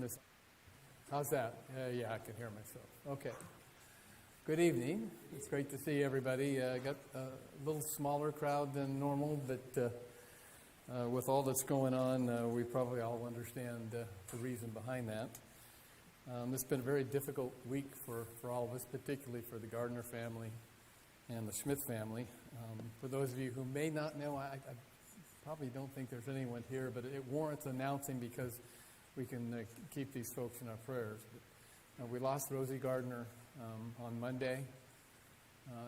This, how's that? Yeah, I can hear myself. Okay. Good evening. It's great to see everybody. Got a little smaller crowd than normal, but with all that's going on, we probably all understand the reason behind that. It's been a very difficult week for all of us, particularly for the Gardner family and the Smith family. For those of you who may not know, I probably don't think there's anyone here, but it warrants announcing because we can keep these folks in our prayers. But, we lost Rosie Gardner on Monday,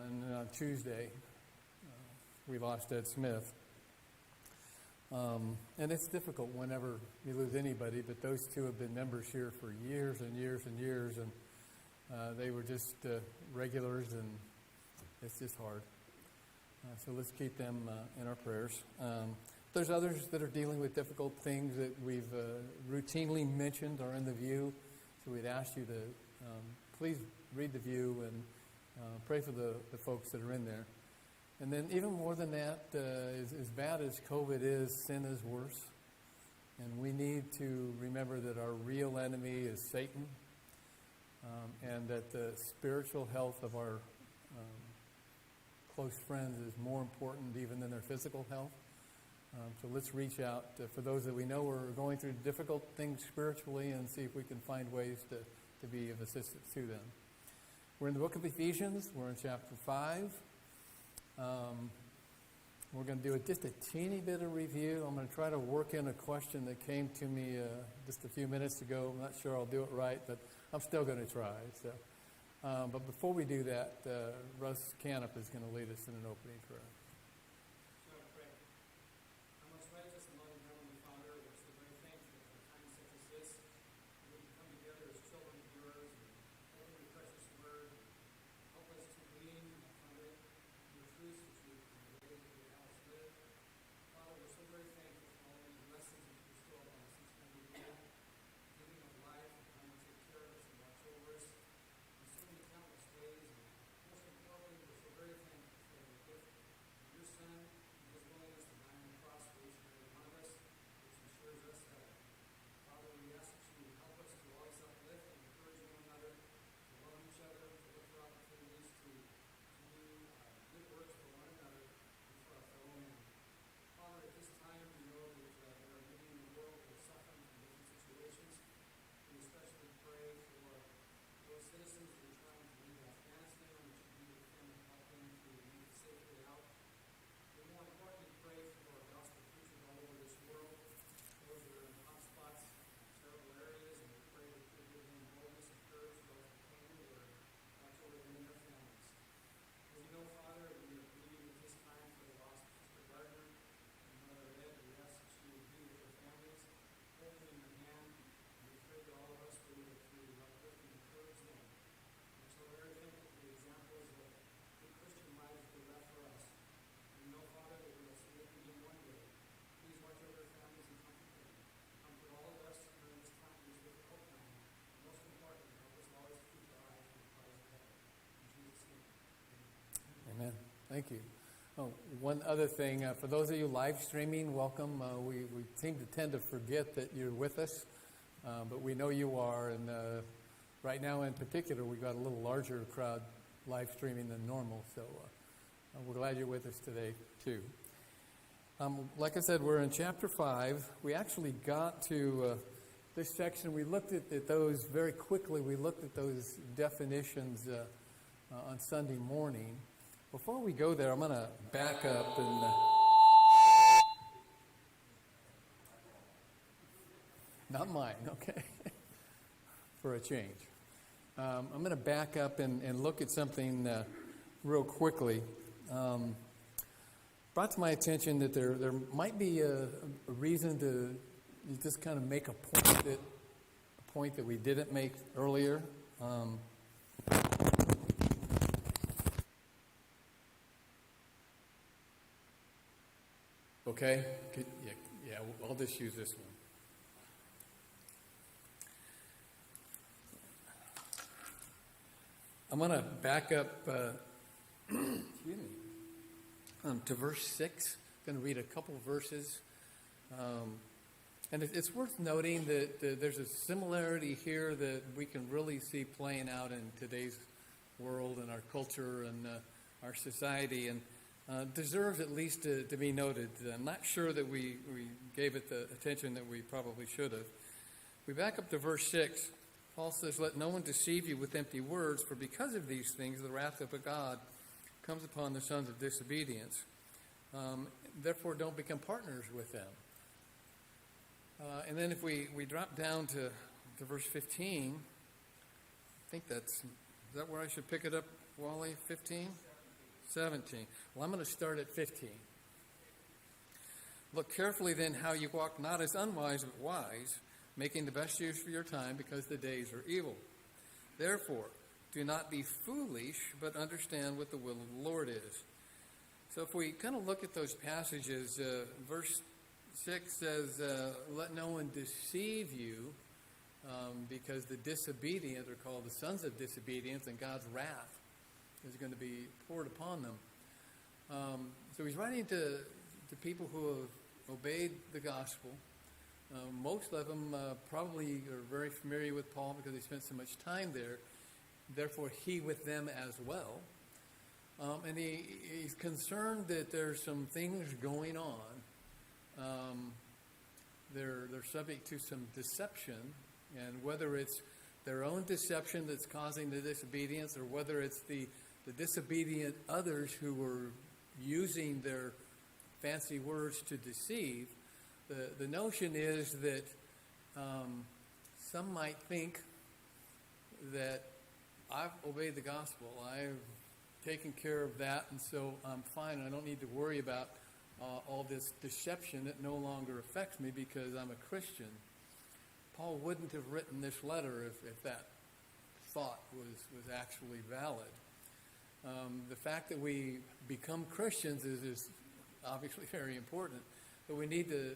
and then on Tuesday we lost Ed Smith. And it's difficult whenever you lose anybody, but those two have been members here for years and years and years, and they were just regulars, and it's just hard. So let's keep them in our prayers. There's others that are dealing with difficult things that we've routinely mentioned are in the View. So we'd ask you to please read the View and pray for the folks that are in there. And then even more than that, as bad as COVID is, sin is worse. And we need to remember that our real enemy is Satan, and that the spiritual health of our close friends is more important even than their physical health. So let's reach out for those that we know are going through difficult things spiritually and see if we can find ways to be of assistance to them. We're in the book of Ephesians. We're in chapter 5. We're going to do just a teeny bit of review. I'm going to try to work in a question that came to me just a few minutes ago. I'm not sure I'll do it right, but I'm still going to try. So, but before we do that, Russ Canup is going to lead us in an opening prayer. Thank you. Oh, one other thing, for those of you live streaming, welcome. We seem to tend to forget that you're with us, but we know you are. And right now in particular, we've got a little larger crowd live streaming than normal. So we're glad you're with us today, too. Like I said, we're in chapter 5. We actually got to this section. We looked at those very quickly. We looked at those definitions on Sunday morning. Before we go there, I'm going to back up and not mine, okay, for a change. I'm going to back up and look at something real quickly. Brought to my attention that there might be a reason to just kind of make a point that we didn't make earlier. Okay? Yeah, I'll just use this one. I'm going to back up to verse 6. I'm going to read a couple verses. And it's worth noting that there's a similarity here that we can really see playing out in today's world and our culture and our society, and deserves at least to be noted. I'm not sure that we gave it the attention that we probably should have. We back up to verse 6. Paul says, "Let no one deceive you with empty words, for because of these things the wrath of God comes upon the sons of disobedience. Therefore don't become partners with them." And then if we drop down to verse 15, I think is that where I should pick it up, Wally? 15? 17. Well, I'm going to start at 15. "Look carefully then how you walk, not as unwise but wise, making the best use of your time, because the days are evil. Therefore, do not be foolish, but understand what the will of the Lord is." So if we kind of look at those passages, verse 6 says, "Let no one deceive you," because the disobedient are called the sons of disobedience, and God's wrath is going to be poured upon them. So he's writing to people who have obeyed the gospel. Most of them probably are very familiar with Paul because they spent so much time there. Therefore, he with them as well. And he's concerned that there's some things going on. They're subject to some deception, and whether it's their own deception that's causing the disobedience, or whether it's the disobedient others who are using their fancy words to deceive, the notion is that some might think that I've obeyed the gospel, I've taken care of that, and so I'm fine. I don't need to worry about all this deception that no longer affects me because I'm a Christian. Paul wouldn't have written this letter if that thought was actually valid. The fact that we become Christians is obviously very important, but we need to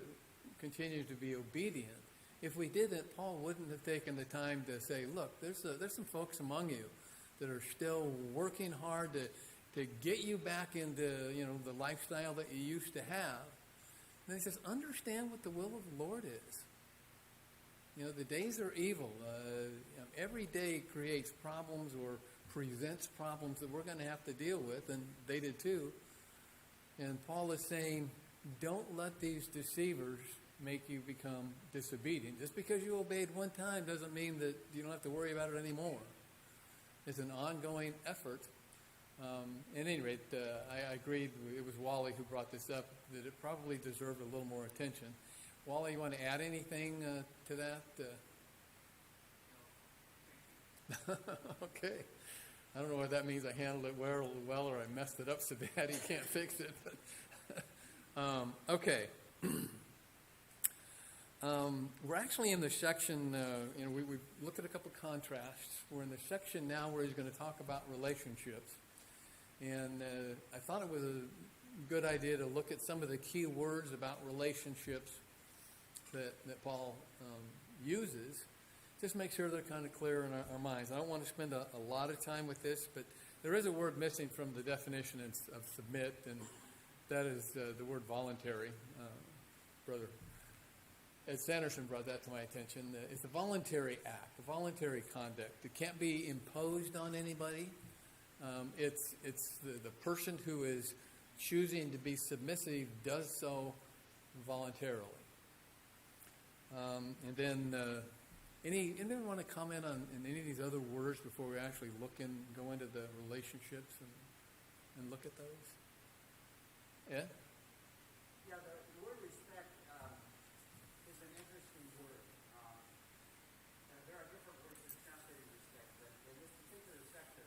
continue to be obedient. If we didn't, Paul wouldn't have taken the time to say, "Look, there's some folks among you that are still working hard to get you back into the lifestyle that you used to have." And he says, "Understand what the will of the Lord is." The days are evil. Every day creates problems or presents problems that we're going to have to deal with, and they did too. And Paul is saying, don't let these deceivers make you become disobedient. Just because you obeyed one time doesn't mean that you don't have to worry about it anymore. It's an ongoing effort. At any rate, I agreed, it was Wally who brought this up, that it probably deserved a little more attention. Wally, you want to add anything to that? Okay. I don't know what that means. I handled it well, or I messed it up so bad he can't fix it. Okay. We're actually in the section, we looked at a couple contrasts. We're in the section now where he's going to talk about relationships. And I thought it was a good idea to look at some of the key words about relationships that Paul uses. Just make sure they're kind of clear in our minds. I don't want to spend a lot of time with this, but there is a word missing from the definition of submit, and that is the word voluntary. Brother Ed Sanderson brought that to my attention. It's a voluntary act, a voluntary conduct. It can't be imposed on anybody. It's the person who is choosing to be submissive does so voluntarily. And then anyone want to comment on any of these other words before we actually go into the relationships and look at those? Ed? Yeah, the word respect is an interesting word. There are different words that translate respect, but in this particular section,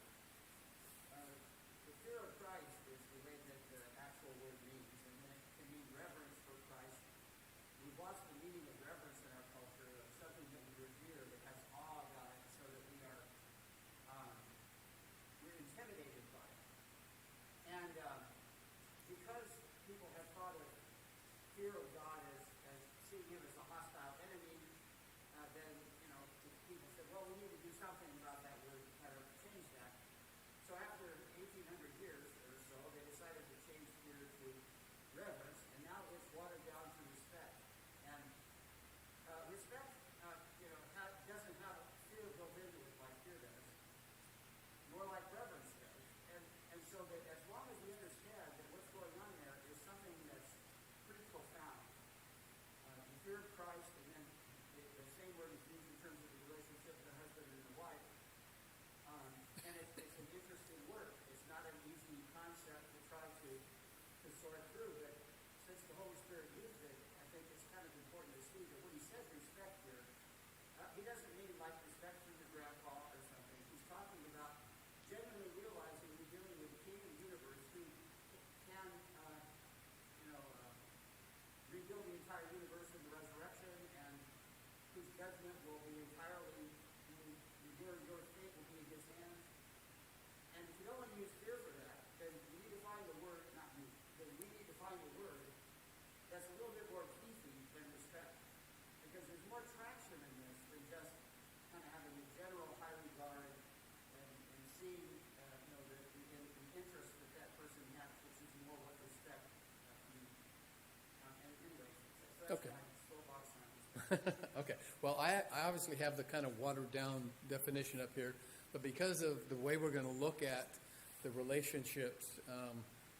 the fear of Christ is the way that the actual word means, and then it can mean reverence for Christ. We've lost the meaning of reverence in our culture, of something that we revere that has awe about it, so that we're intimidated by it. And because he so that as long as we understand that what's going on there is something that's pretty profound, the fear of Christ, and then the same word is used in terms of the relationship of the husband and the wife. And it's an interesting work. It's not an easy concept to try to sort through, but since the Holy Spirit used it, I think it's kind of important to see that when he says respect here, he doesn't mean like respect from your grandpa or something. He's talking about genuinely realizing you're dealing with the King of the universe who can, rebuild the entire universe in the resurrection, and whose judgment will be entirely, your fate will be in his hands. And if you don't want to use fear for that, then you need to find a word, not me, then we need to find a word that's a little bit more beefy than respect. Because there's more traction in this than just kind of having a general high regard and seeing, the interest that that person has, which is more what respect means. And anyway, so that's Okay. my soapbox on this. Okay. Well, I obviously have the kind of watered down definition up here, but because of the way we're going to look at the relationships,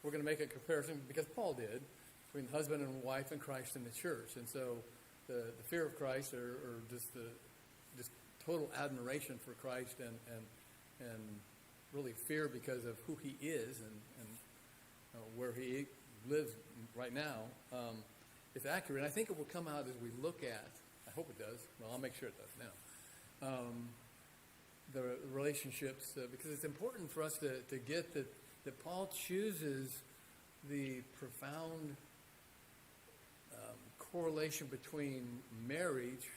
we're going to make a comparison, because Paul did, between husband and wife and Christ in the church. And so the fear of Christ, or just total admiration for Christ, and really fear because of who he is and where he lives right now, is accurate. And I think it will come out as we look at, I hope it does, well, I'll make sure it does now, the relationships, because it's important for us to get that Paul chooses the profound correlation between marriage,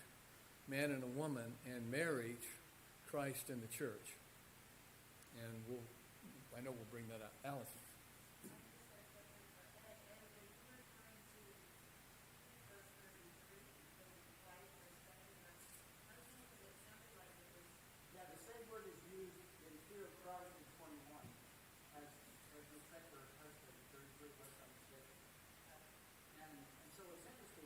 man and a woman, and marriage, Christ and the church. And I know we'll bring that up. Allison. Yeah, the same word is used in fear of Christ in 21 as respect for husband, 33 plus I'm mistaken. And so it's interesting.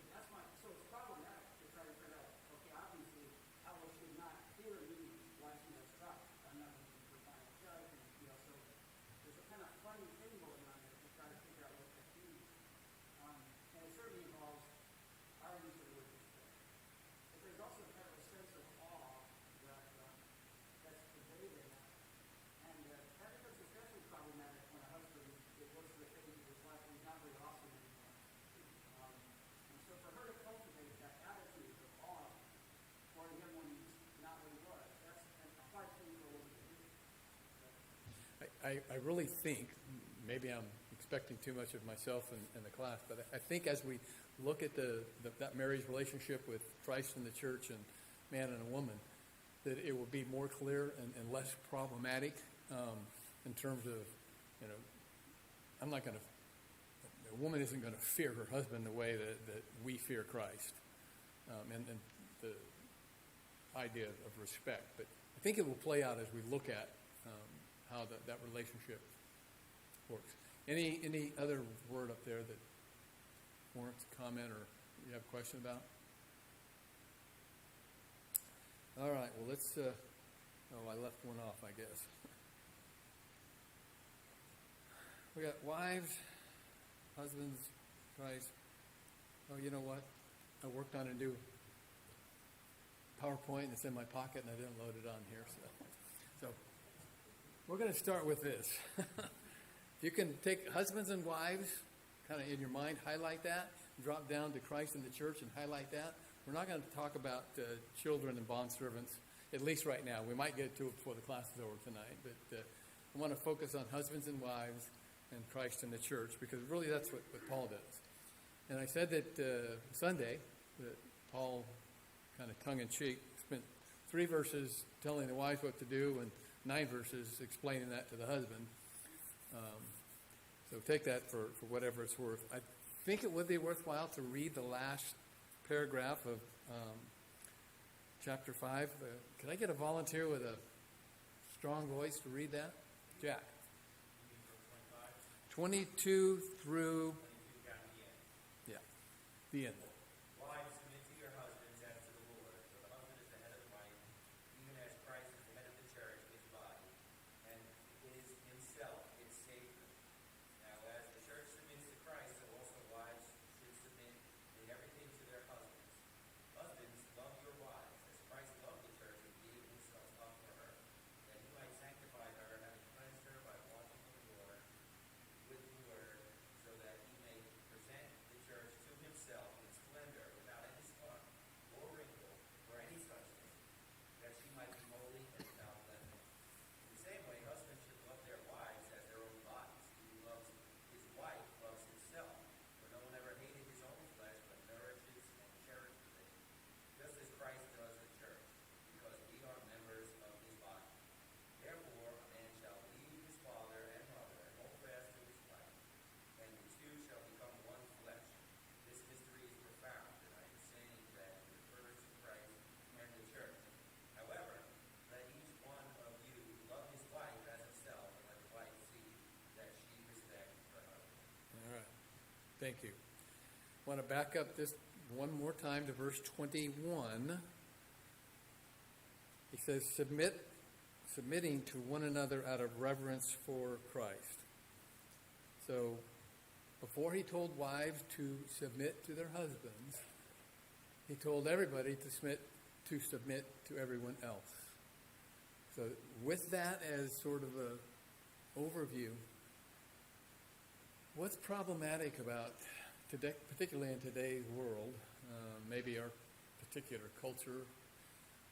So it's problematic to try to figure out, okay, obviously, I should not fear me while she has Christ. I'm not looking for final judge. And, so there's a kind of funny thing going on there to try to figure out what that means. And it certainly involves our use of the word respect. But there's also kind of a sense of awe that's conveyed in that. And that becomes especially problematic when a husband goes to the phase of his life and he's not very awesome anymore. And so for her to cultivate that attitude of awe for him when he's not what he was, that's a hard thing for a woman to do. I really think, maybe I'm expecting too much of myself in the class, but I think as we look at that marriage relationship with Christ and the church and man and a woman, that it will be more clear and less problematic in terms of, I'm not going to, a woman isn't going to fear her husband the way that we fear Christ, and the idea of respect. But I think it will play out as we look at how that relationship works. Any other word up there that warrants comment or you have a question about? All right, well, let's, I left one off, I guess. We got wives, husbands, Christ. Oh, you know what? I worked on a new PowerPoint, and it's in my pocket, and I didn't load it on here. So we're going to start with this. You can take husbands and wives, kind of in your mind, highlight that, drop down to Christ and the church and highlight that. We're not going to talk about children and bondservants, at least right now. We might get to it before the class is over tonight, but I want to focus on husbands and wives and Christ and the church, because really that's what Paul does. And I said that Sunday that Paul, kind of tongue-in-cheek, spent 3 verses telling the wives what to do and 9 verses explaining that to the husband. So take that for whatever it's worth. I think it would be worthwhile to read the last paragraph of chapter 5. Could I get a volunteer with a strong voice to read that? Jack. 22 through... Yeah, the end. Wives, submit to your husbands as to the Lord, for the husband is the head of the wife, even as Christ is the head of the church, his body, and is himself its Savior. Thank you. I want to back up this one more time to verse 21. He says, submitting to one another out of reverence for Christ. So, before he told wives to submit to their husbands, he told everybody to submit to everyone else. So, with that as sort of an overview, what's problematic about today, particularly in today's world, maybe our particular culture?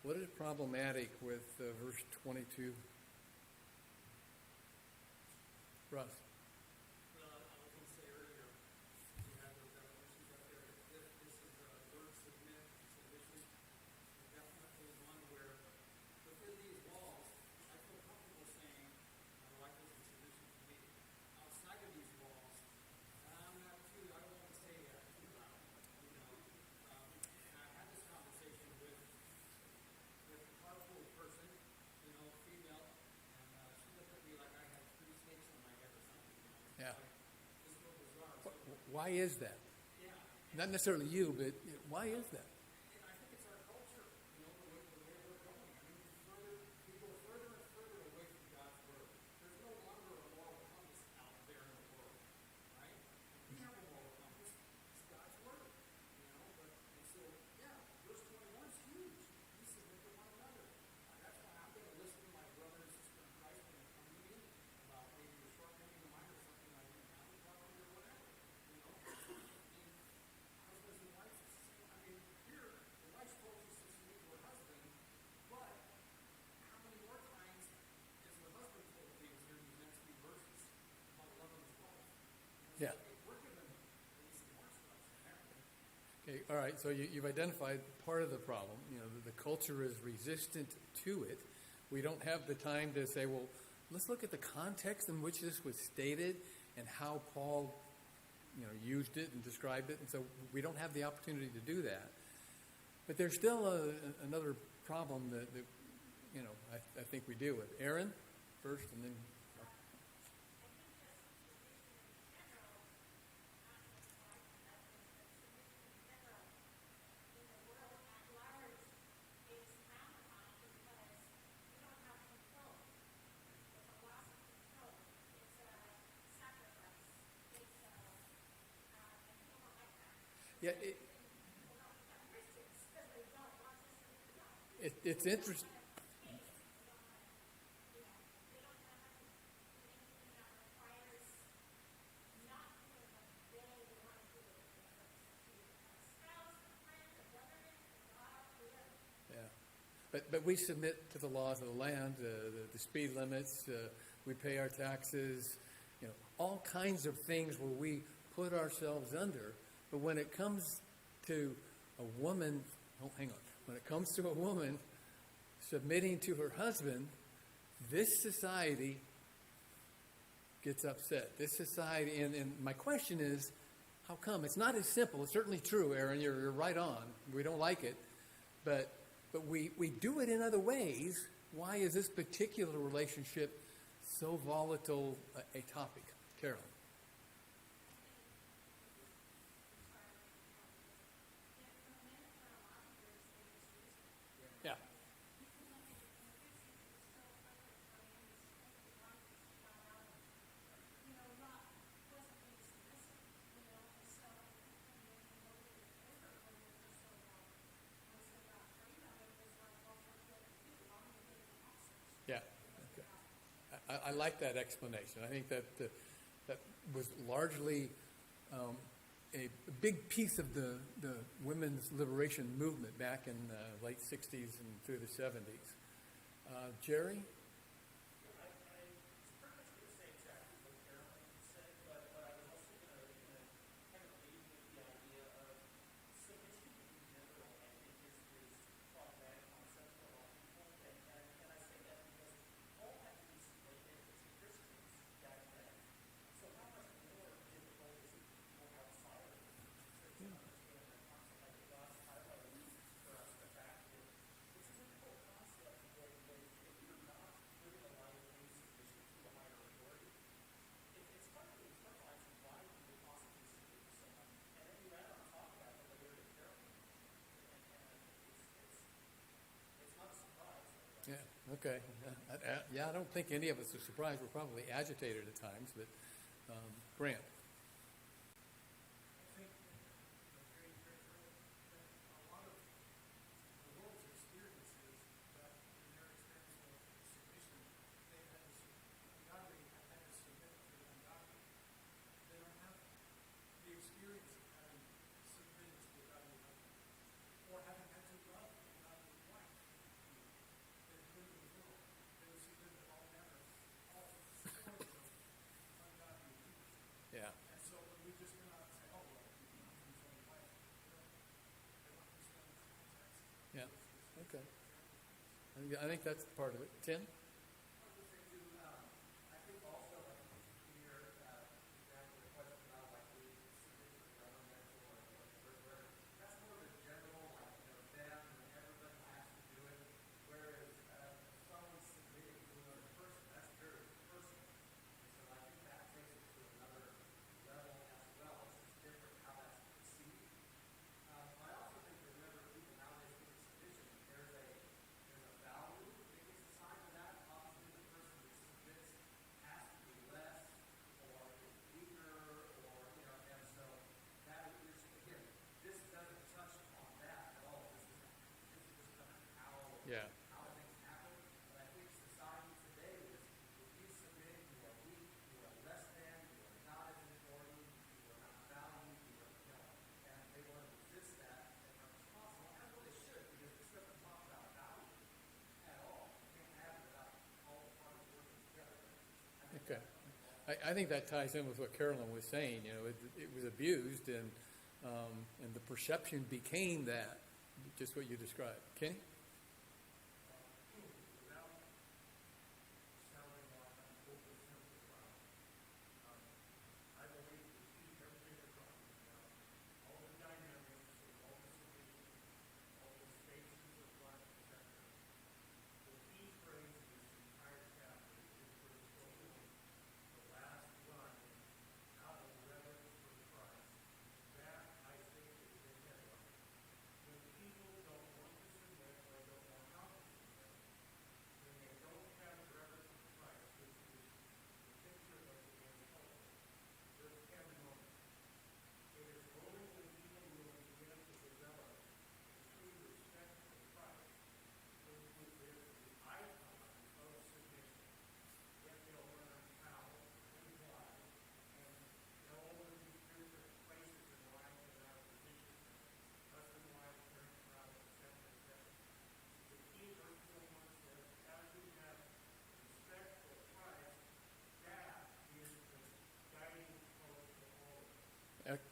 What is problematic with verse 22? Russ? Well, I was going to say earlier, you had those definitions up there. This is a word submission, definitely one where within these walls, I feel comfortable saying my wife is in submission to me. Outside of these walls, I don't want to say that too loud. And I had this conversation with a carpool person, female, and she looked at me like I had 3 snakes on my head or something. Yeah. This was bizarre. Why is that? Yeah. Not necessarily you, but why is that? And I think it's our culture, the way we're going. I mean, we go further and further away from God's word. There's no longer a moral compass out there in the world, right? We have a moral compass. It's God's word, and so, yeah, verse 21 is huge. We submit to one another. That's why I'm going to listen to my brother and sister in Christ when they come to me about maybe a shortcoming of mine or something I didn't handle properly or whatever, And husbands and wives, it's the same. I mean, here, the wife's told to submit to her husband, but how many more times is the husband told things here in these next few verses about loving his wife? Yeah. We're given maybe some more instruction there. Okay, all right, so you've identified part of the problem. The culture is resistant to it. We don't have the time to say, well, let's look at the context in which this was stated and how Paul, used it and described it. And so we don't have the opportunity to do that. But there's still another problem that I think we deal with. Aaron first, and then... Yeah, it's interesting. Yeah, but we submit to the laws of the land, the speed limits. We pay our taxes. All kinds of things where we put ourselves under. But when it comes to a woman, when it comes to a woman submitting to her husband, this society gets upset. This society, and my question is, how come? It's not as simple. It's certainly true, Aaron. You're right on. We don't like it, but we do it in other ways. Why is this particular relationship so volatile a topic? Carol. Yeah. Yeah. Okay. I like that explanation. I think that that was largely a big piece of the women's liberation movement back in the late 60s and through the 70s. Jerry? Yeah, okay. Yeah, I don't think any of us are surprised. We're probably agitated at times, but Grant. I think very carefully that a lot of the world's experiences that in their experience of submission, they've had to, ungodly have had to submit to the ungodly. They don't have the experience of having submitted to a godly husband or having had to love a godly wife. They've lived in the world. They've submitted to all manner, all sorts of ungodly people. Yeah, And so when we just come out and say, oh, well, husband's only wife, they want to understand the context. yeah, okay. I think that's part of it. Tim? I was going to say too, I think also like in your example, the question about like we submit to the government or whatever, that's more of a general like them and everybody has to do it. Whereas someone submitting to another person, that's very personal. And so I think that takes it to another level as well. It's just different how that's perceived. I also think that whenever people nowadays think of submission, there's a value that gets assigned to that. Obviously, the person that submits has to be less or is weaker or and so that is again, this doesn't touch on that at all. This is just kind of Yeah. how things happen. But I think society today is if you submit, you are weak, you are less than, you are not as important, you are not valued, and they want to resist that as much as possible. And that's what they should, because this doesn't talk about value at all. You can't have it without all the parties working together. Okay. I think that ties in with what Carolyn was saying. It was abused, and the perception became that, just what you described. Kenny? Without sounding like I'm oversimplifying, I believe the key to everything we're talking about, all the dynamics, all the solutions, all the stages of life, etc. The key phrase in this entire chapter is verse 21, the last line, out of reverence for Christ. That, I think, is the headline. When people don't want to submit or don't know how to submit, when they don't have reverence for Christ, which is the picture of the end culture, there can be moments. It is only when people will begin to develop true respect for Christ, when there's the icon of submission, then they'll learn how and why, and they'll always be different places in life and our positions, husband, wife, parent, child, etc. The key verse 21 says, as we have respect for Christ, that is the guiding post for all of us.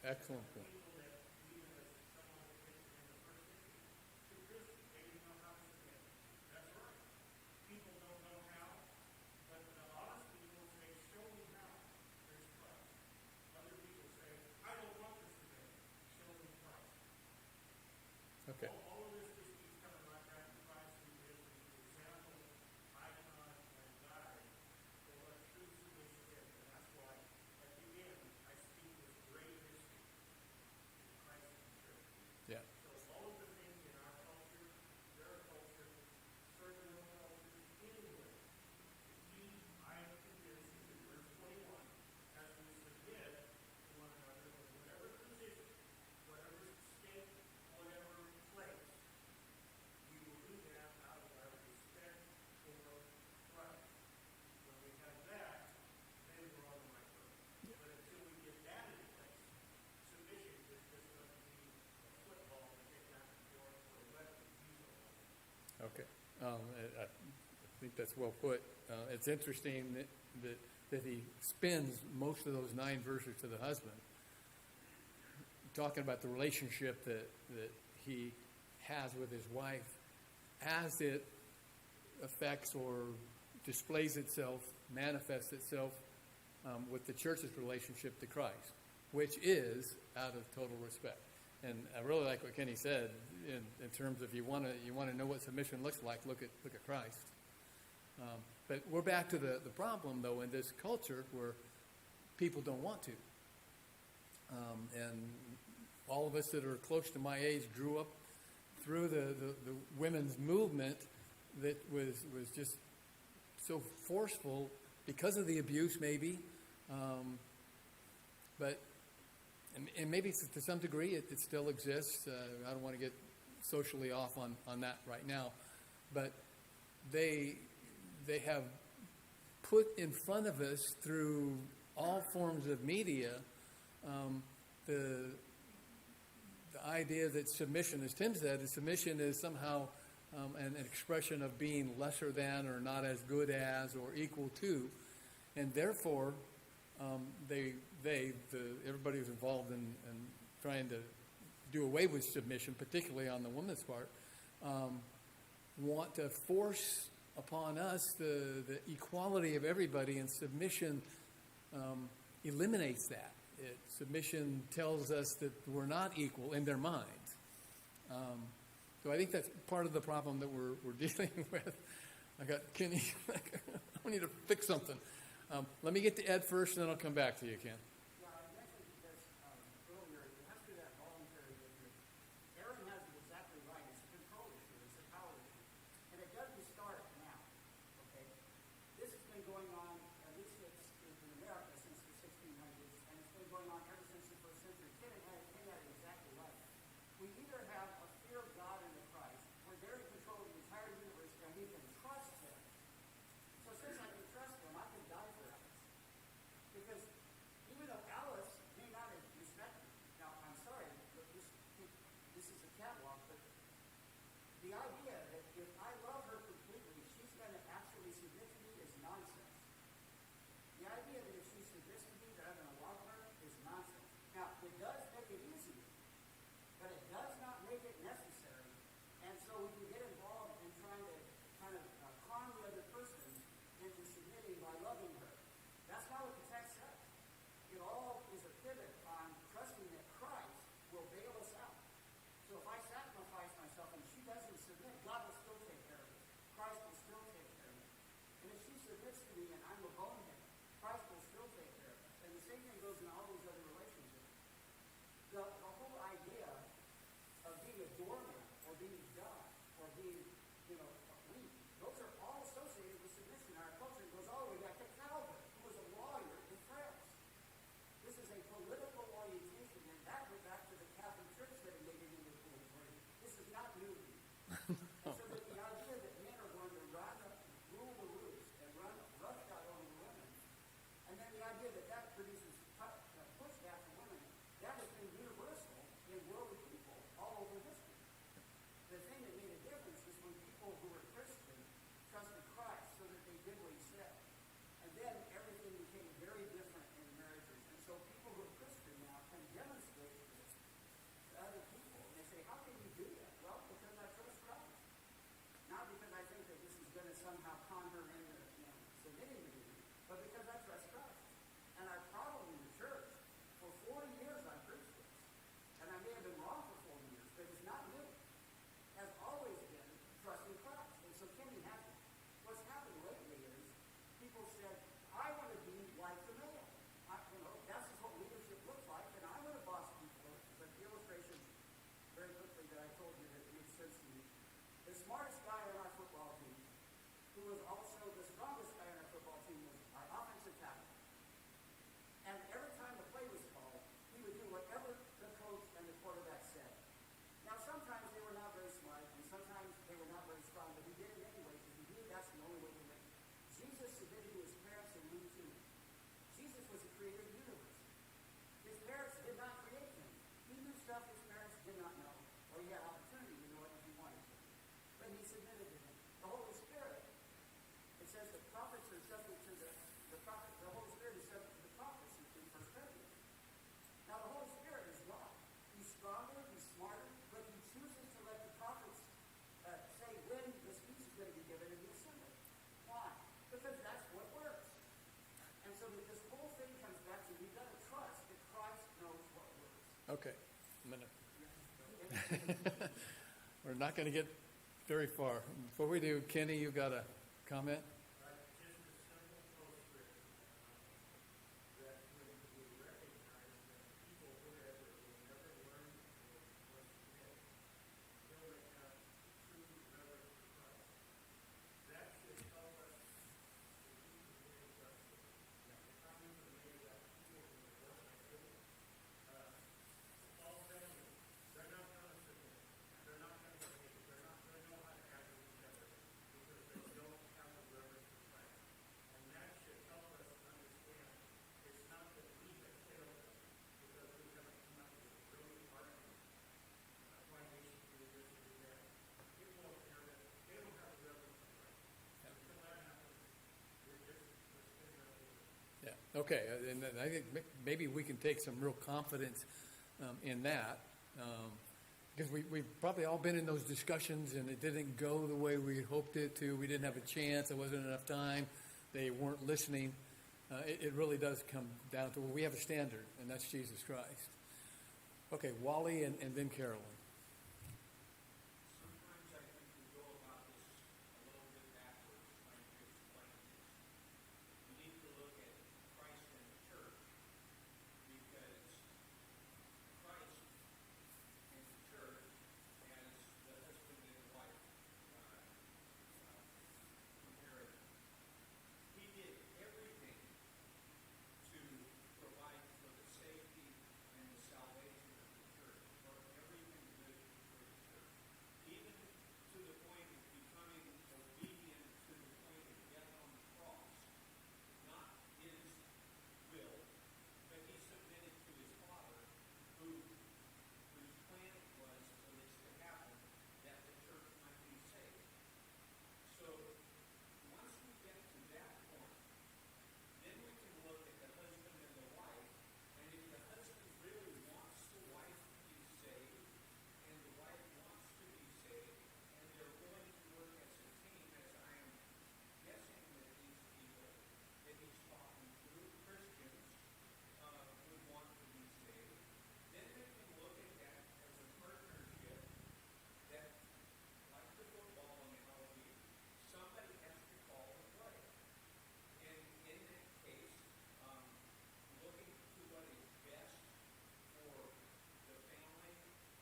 Excellent point. People that, even as someone that mentioned in the first century, to Christians, they didn't know how to submit. That's right. People don't know how, but the honest people say, show me how. There's Christ. Other people say, I don't want to submit. Show me Christ. Okay. All of this just keeps coming right back to Christ, who is the example, icon, and guide for what true submission is. And that's why, at the end, I speak with great history in Christ and the church. Yeah. So all of the things in our culture, their culture, certain no cultures, anywhere. The key, I am convinced, is in verse 21, as we submit to one another in whatever position, whatever state, whatever place, we will do that out of our respect for Christ. When we have that, then we're on the right road. But until we get that in place, submission is just going to be a football to get back and forth for a weapon to use on one another. Okay. I think that's well put. It's interesting that he spends most of those 9 verses to the husband, talking about the relationship that he has with his wife as it affects or displays itself, manifests itself with the church's relationship to Christ, which is out of total respect. And I really like what Kenny said in terms of you want to know what submission looks like. Look at Christ. But we're back to the problem though in this culture where people don't want to. And all of us that are close to my age grew up through the women's movement that was just so forceful because of the abuse, maybe. But and maybe to some degree it still exists. I don't want to get socially off on that right now. But they have put in front of us through all forms of media the idea that submission, as Tim said, submission is somehow an expression of being lesser than or not as good as or equal to. And therefore, everybody who's involved in trying to do away with submission, particularly on the woman's part, want to force upon us the equality of everybody, and submission eliminates that. Submission tells us that we're not equal in their minds. So I think that's part of the problem that we're dealing with. I got Kenny. I need to fix something. Let me get to Ed first, and then I'll come back to you, Ken. Yeah, I mentioned this earlier. It has to be that voluntary business. Aaron has it exactly right. It's a control issue. It's a power issue. And it doesn't start now. Okay? This has been going on, at least it's in America, since the 1600s, and it's been going on ever since the first century. Ken had it exactly right. We either have a fear of God and of Christ, where they're in control of the entire universe, and we can trust Him. So since I can trust Him, I can die for Alice. Because even though Alice may not respect me, now I'm sorry, but this is a catwalk, but the idea that if I love her completely, she's going to actually submit to me is nonsense. The idea that if she submits to me, that I'm going to love her is nonsense. Now, it does make it easy, but it does not make it necessary. And so we can get involved in trying to kind of con the other person into submitting by loving her. That's not what the text says. It all is a pivot on trusting that Christ will bail us out. So if I sacrifice myself and she doesn't submit, God will still take care of it. Christ will still take care of it. And if she submits to me and I'm a bonehead, Christ will still take care of it. And the same thing goes in all these other relationships. The whole idea of being a doormat or being dumb or being, weak, those are all associated with submission. Our culture goes all the way back to Calvin, who was a lawyer in France. This is a political orientation, and that went back to the Catholic Church that made it into political. This is not new. And so that the idea that men are going to rule the roost and run roughshod over the women, and then the idea that that produces pushback from women, that has been universal in worldly people all over history. The thing that made a difference is when people who were Christian trusted Christ so that they did what He said. And then everything became very different in marriages. And so people who are Christian now can demonstrate this to other people. And they say, how can you do that? Well, because I trust Christ. Not because I think that this is going to somehow con her into submitting to me, but because I trust Christ. And our problem in the church, for 40 years I've preached this. And I may have been wrong for 40 years, but it's not new. Has always been trusting Christ. And so Kenny has it. What's happened lately is people said, I want to be like the male. That's just what leadership looks like, and I'm going to boss people. But the illustration, very quickly, that I told you that makes sense to me. The smartest guy on our football team, who was also the strongest guy on our football team, was our offensive tackle. And every time the play was called, he would do whatever the coach and the quarterback said. Now, sometimes they were not very smart, and sometimes they were not very strong, but he did it anyway because he knew that's the only way to win. Jesus submitted to his parents in Luke 2. Jesus was the creator of the universe. His parents did not create him. He knew stuff his parents did not know, or he had opportunity to know it if he wanted to. But he submitted to him. The Holy Spirit, it says the prophets are subject to the prophet. The Holy Spirit is subject to the prophets in 1 Corinthians. Now, the Holy Spirit is God. He's stronger, he's smarter, but he chooses to let the prophets say when the speech is going to be given in the assembly. Why? Because that's what works. And so that this whole thing comes back to we've got to trust that Christ knows what works. Okay, a minute. We're not going to get very far. Before we do, Kenny, you got a comment? Just a simple postscript that when we recognize that people, whatever, will never learn or submit until they have true reverence for Christ. Okay, and I think maybe we can take some real confidence in that, because we've probably all been in those discussions, and it didn't go the way we hoped it to. We didn't have a chance. There wasn't enough time. They weren't listening. It really does come down to, well, we have a standard, and that's Jesus Christ. Okay, Wally and then Carolyn. Sometimes I think we go about this a little bit backwards, trying to explain this. We need to look at Christ and the church, because Christ and the church as the husband and wife comparative. He did everything to provide for the safety and the salvation of the church, or everything good for the church. Even to the point of becoming obedient to the point of death on the cross. Not his will, but he submitted to his Father, whose plan it was for this to happen, that the church might be saved. So, once we get to that point, then we can look at the husband and the wife, and if the husband really wants the wife to be saved, and the wife wants to be saved, and they're willing to work as a team, as I am guessing that these people that he's talking to, Christians, would want to be saved, then they can look at that as a partnership that, like the football analogy, somebody has to call the play. And in that case, looking to what is best for the family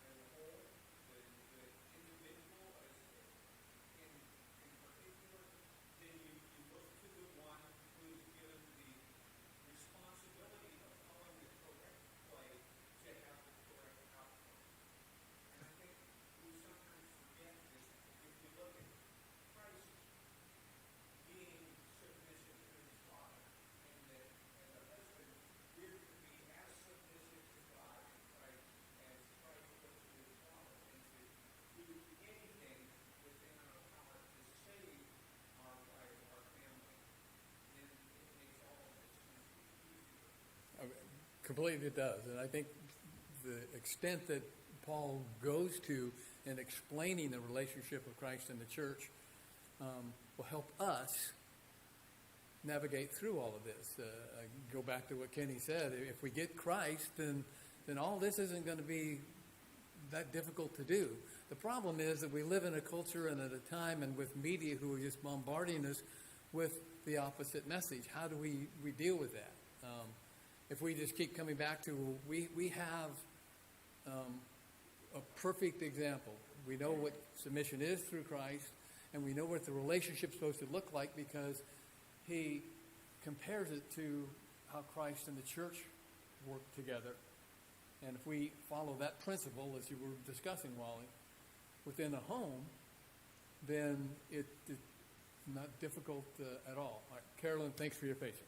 as a whole, the individual as in particular, then you look to the one who is given the responsibility of calling the correct play to have the correct outcome. And I think we sometimes forget this. If we look at Christ being submissive to his Father, and that as a husband, we're to be as submissive to God in Christ as Christ was to his Father, and to do anything within our power to save our wife, our family, then it makes all of this simply easier. Completely it does. And I think the extent that Paul goes to in explaining the relationship of Christ and the church will help us navigate through all of this. I go back to what Kenny said. If we get Christ, then all this isn't going to be that difficult to do. The problem is that we live in a culture and at a time and with media who are just bombarding us with the opposite message. How do we deal with that? If we just keep coming back to, we have a perfect example. We know what submission is through Christ, and we know what the relationship's supposed to look like because he compares it to how Christ and the church work together. And if we follow that principle, as you were discussing, Wally, within a home, then it's not difficult at all. All right, Carolyn, thanks for your patience.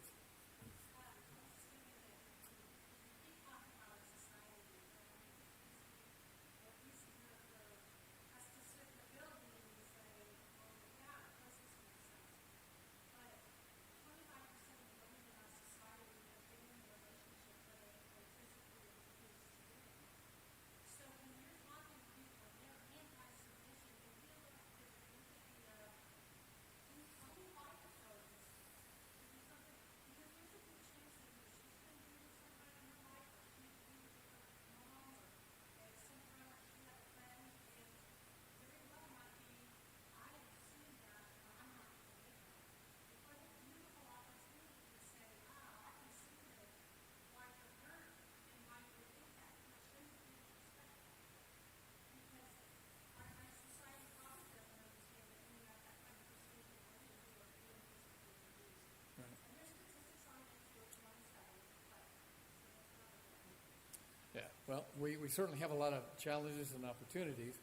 Yeah, well, we certainly have a lot of challenges and opportunities.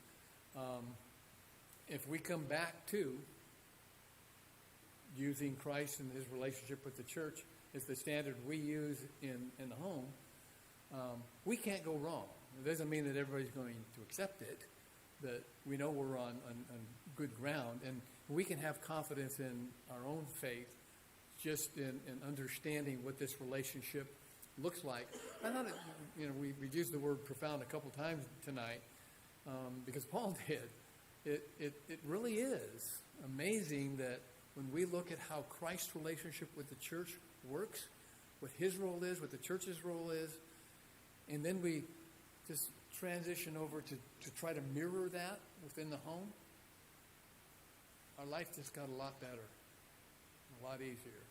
If we come back to using Christ and his relationship with the church as the standard we use in the home, we can't go wrong. It doesn't mean that everybody's going to accept it, but we know we're on good ground, and we can have confidence in our own faith just in understanding what this relationship looks like. I thought, we used the word profound a couple times tonight because Paul did. It really is amazing that when we look at how Christ's relationship with the church works, what his role is, what the church's role is, and then we just transition over to try to mirror that within the home, our life just got a lot better, a lot easier.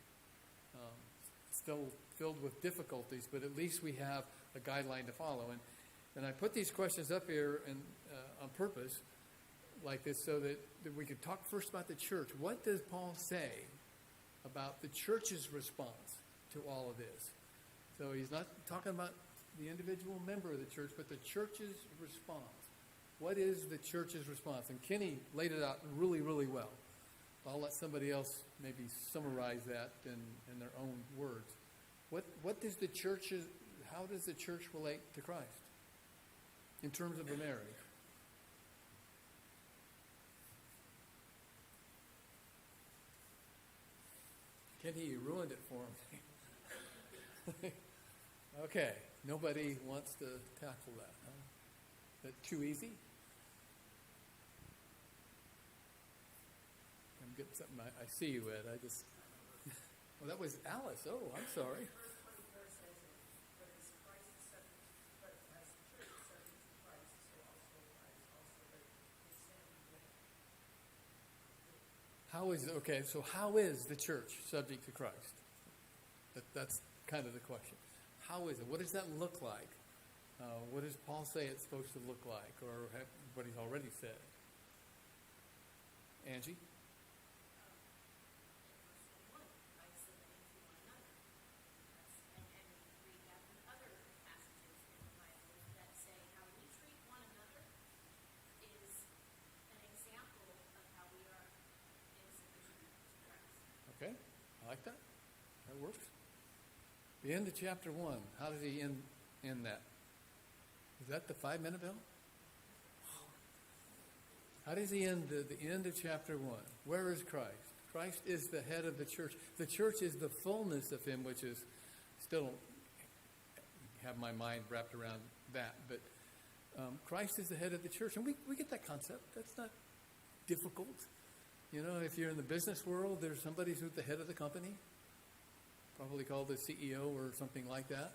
Still filled with difficulties, but at least we have a guideline to follow. And I put these questions up here on purpose like this so that we could talk first about the church. What does Paul say about the church's response to all of this? So he's not talking about the individual member of the church, but the church's response. What is the church's response? And Kenny laid it out really, really well. I'll let somebody else maybe summarize that in their own words. What does the church, how does the church relate to Christ in terms of a marriage? Kenny, you ruined it for me. Okay, nobody wants to tackle that, huh? Is that too easy? I'm getting something. I see you, Ed. I just. Well, that was Alice. Oh, I'm sorry. How is okay? So how is the church subject to Christ? That's kind of the question. How is it? What does that look like? What does Paul say it's supposed to look like, or what he's already said? Angie? Okay, I like that. That works. The end of chapter 1. How does he end that? Is that the 5-minute bell? How does he end the end of chapter 1? Where is Christ? Christ is the head of the church. The church is the fullness of him, which is still don't have my mind wrapped around that. But Christ is the head of the church. And we get that concept. That's not difficult. If you're in the business world, there's somebody who's the head of the company, probably called the CEO or something like that.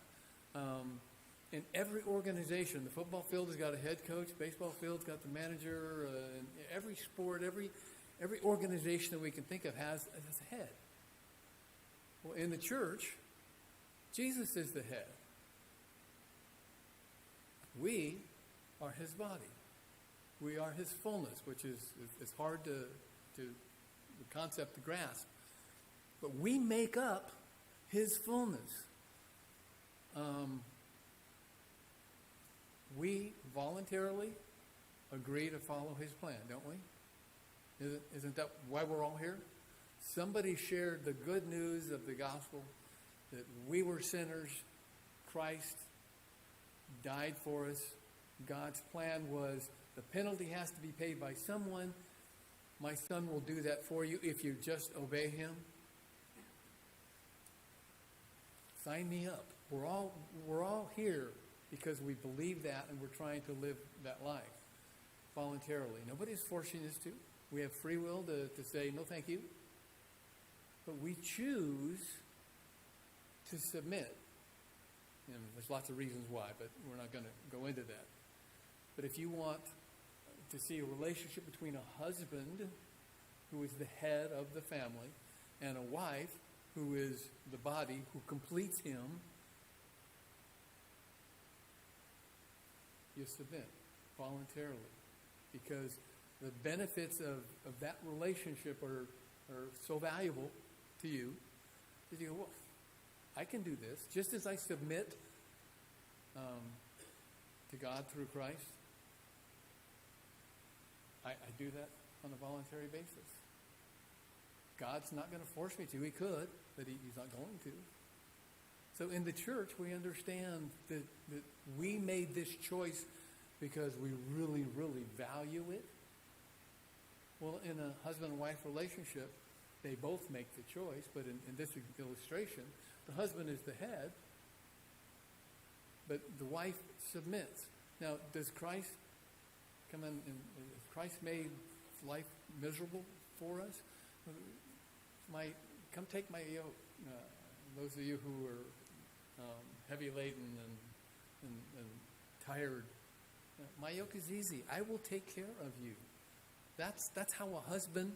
In every organization, the football field has got a head coach, baseball field's got the manager, and every sport, every organization that we can think of has a head. Well, in the church, Jesus is the head. We are his body. We are his fullness, which is hard to the concept to grasp. But we make up his fullness. We voluntarily agree to follow his plan, don't we? Isn't that why we're all here? Somebody shared the good news of the gospel that we were sinners. Christ died for us. God's plan was the penalty has to be paid by someone. My son will do that for you if you just obey him. Sign me up. We're all here because we believe that and we're trying to live that life voluntarily. Nobody's forcing us to. We have free will to say no thank you. But we choose to submit. And there's lots of reasons why, but we're not going to go into that. But if you want to see a relationship between a husband, who is the head of the family, and a wife, who is the body, who completes him, you submit voluntarily. Because the benefits of that relationship are so valuable to you that you go, well, I can do this. Just as I submit to God through Christ, I do that on a voluntary basis. God's not going to force me to. He could, but he's not going to. So in the church, we understand that we made this choice because we really, really value it. Well, in a husband and wife relationship, they both make the choice, but in this illustration, the husband is the head, but the wife submits. Now, does Christ come in, and has Christ made life miserable for us? Come take my yoke. Those of you who are heavy laden and tired, my yoke is easy. I will take care of you. That's how a husband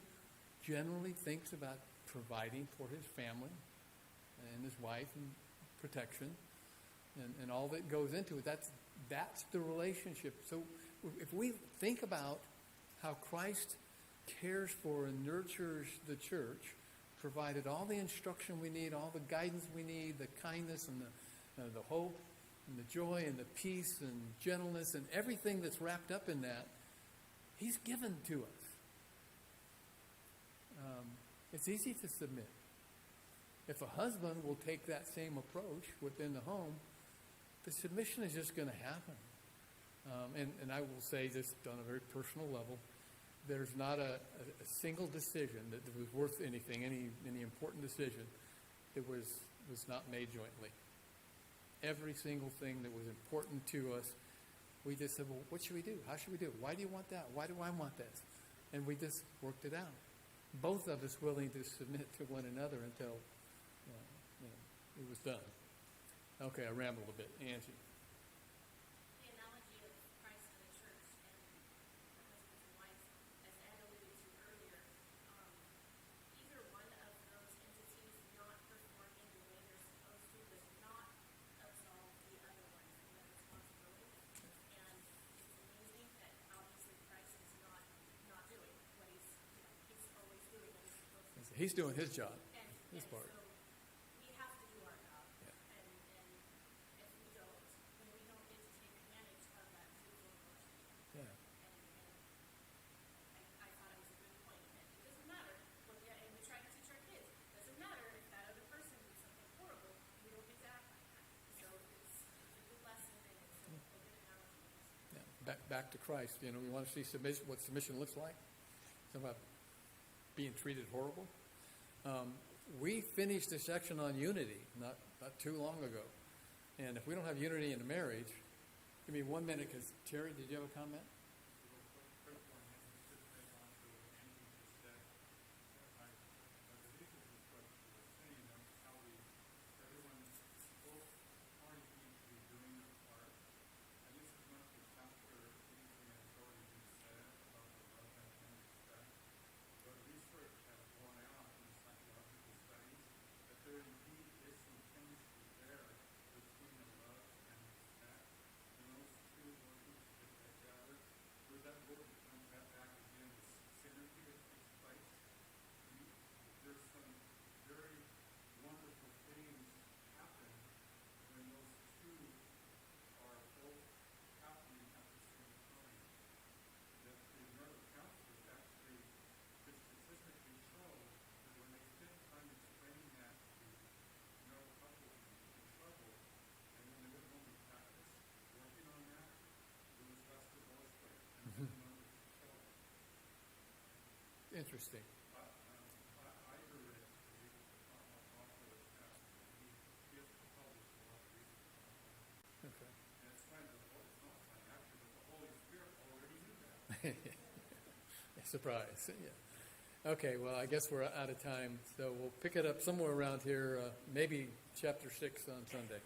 generally thinks about providing for his family and his wife and protection and all that goes into it. That's the relationship. So if we think about how Christ cares for and nurtures the church, provided all the instruction we need, all the guidance we need, the kindness and the hope and the joy and the peace and gentleness and everything that's wrapped up in that, he's given to us. It's easy to submit. If a husband will take that same approach within the home, the submission is just going to happen. And I will say this on a very personal level, there's not a single decision that was worth anything, any important decision that was not made jointly. Every single thing that was important to us, we just said, well, what should we do? How should we do it? Why do you want that? Why do I want this? And we just worked it out. Both of us willing to submit to one another until it was done. Okay, I rambled a bit. Angie. The analogy of Christ and the church and husbands and wives, as Ed alluded to earlier, either one of those entities not performing the way they're supposed to does not absolve the other one from that responsibility. And it's amazing that obviously Christ is not doing what he's always doing what he's supposed to do. He's doing his job, his And part. so we have to do our job. Yeah. And if we don't, then we don't get to take advantage of that fruitful relationship. Yeah. And I thought it was a good point. And it doesn't matter what, and we try to teach our kids. It doesn't matter if that other person did something horrible. We don't get to act like that. So it's a good lesson and it's a good analogy. Yeah. Back to Christ. We want to see submission, what submission looks like. It's about being treated horrible. We finished a section on unity not too long ago. And if we don't have unity in a marriage, give me 1 minute, because Terry, did you have a comment? Interesting. Okay. Surprise. Yeah. Okay, well, I guess we're out of time, so we'll pick it up somewhere around here, maybe chapter 6 on Sunday.